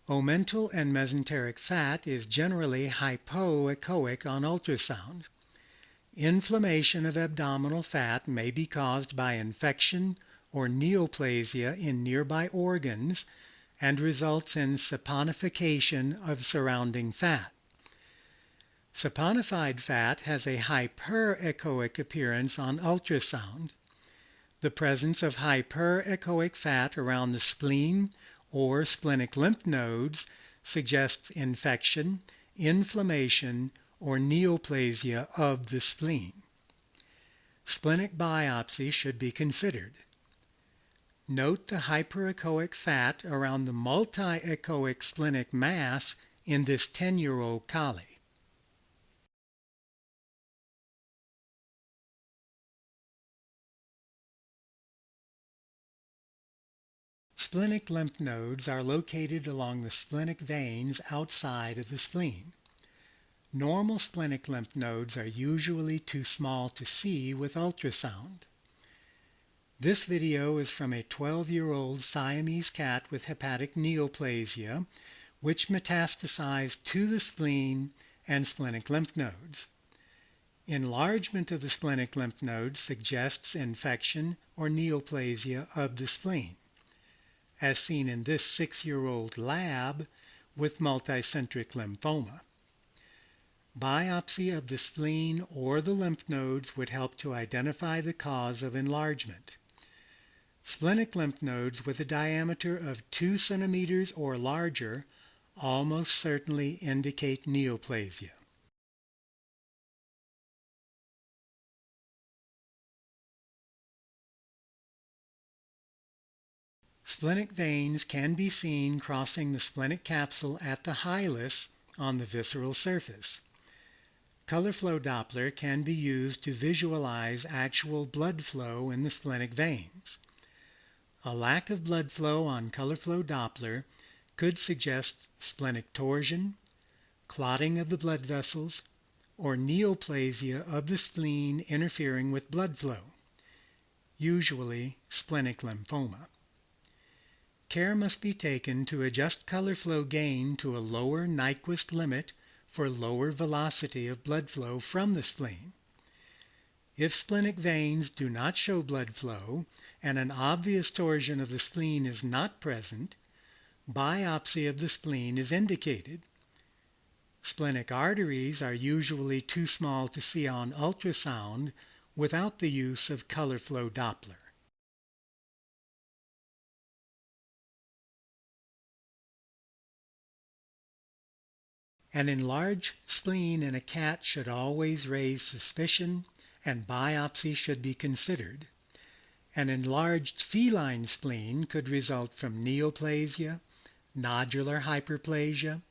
Omental and mesenteric fat is generally hypoechoic on ultrasound. Inflammation of abdominal fat may be caused by infection or neoplasia in nearby organs and results in saponification of surrounding fat. Saponified fat has a hyperechoic appearance on ultrasound. The presence of hyperechoic fat around the spleen or splenic lymph nodes suggests infection, inflammation, or neoplasia of the spleen. Splenic biopsy should be considered. Note the hyperechoic fat around the multiechoic splenic mass in this 10-year-old collie. Splenic lymph nodes are located along the splenic veins outside of the spleen. Normal splenic lymph nodes are usually too small to see with ultrasound. This video is from a 12-year-old Siamese cat with hepatic neoplasia, which metastasized to the spleen and splenic lymph nodes. Enlargement of the splenic lymph nodes suggests infection or neoplasia of the spleen, as seen in this 6-year-old lab with multicentric lymphoma. Biopsy of the spleen or the lymph nodes would help to identify the cause of enlargement. Splenic lymph nodes with a diameter of 2 centimeters or larger almost certainly indicate neoplasia. Splenic veins can be seen crossing the splenic capsule at the hilus on the visceral surface. Color flow Doppler can be used to visualize actual blood flow in the splenic veins. A lack of blood flow on color flow Doppler could suggest splenic torsion, clotting of the blood vessels, or neoplasia of the spleen interfering with blood flow, usually splenic lymphoma. Care must be taken to adjust color flow gain to a lower Nyquist limit for lower velocity of blood flow from the spleen. If splenic veins do not show blood flow and an obvious torsion of the spleen is not present, biopsy of the spleen is indicated. Splenic arteries are usually too small to see on ultrasound without the use of color flow Doppler. An enlarged spleen in a cat should always raise suspicion, and biopsy should be considered. An enlarged feline spleen could result from neoplasia, nodular hyperplasia,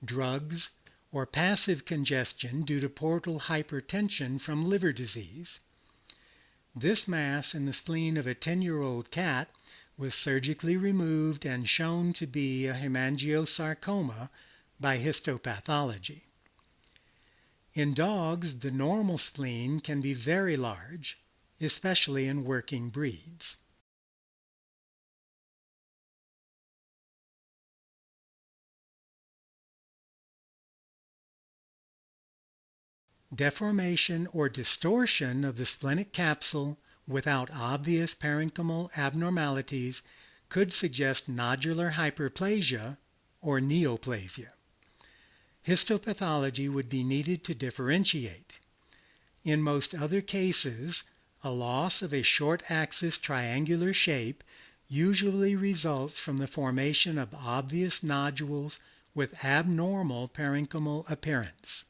drugs, or passive congestion due to portal hypertension from liver disease. This mass in the spleen of a 10-year-old cat was surgically removed and shown to be a hemangiosarcoma by histopathology. In dogs, the normal spleen can be very large, especially in working breeds. Deformation or distortion of the splenic capsule without obvious parenchymal abnormalities could suggest nodular hyperplasia or neoplasia. Histopathology would be needed to differentiate. In most other cases, a loss of a short-axis triangular shape usually results from the formation of obvious nodules with abnormal parenchymal appearance.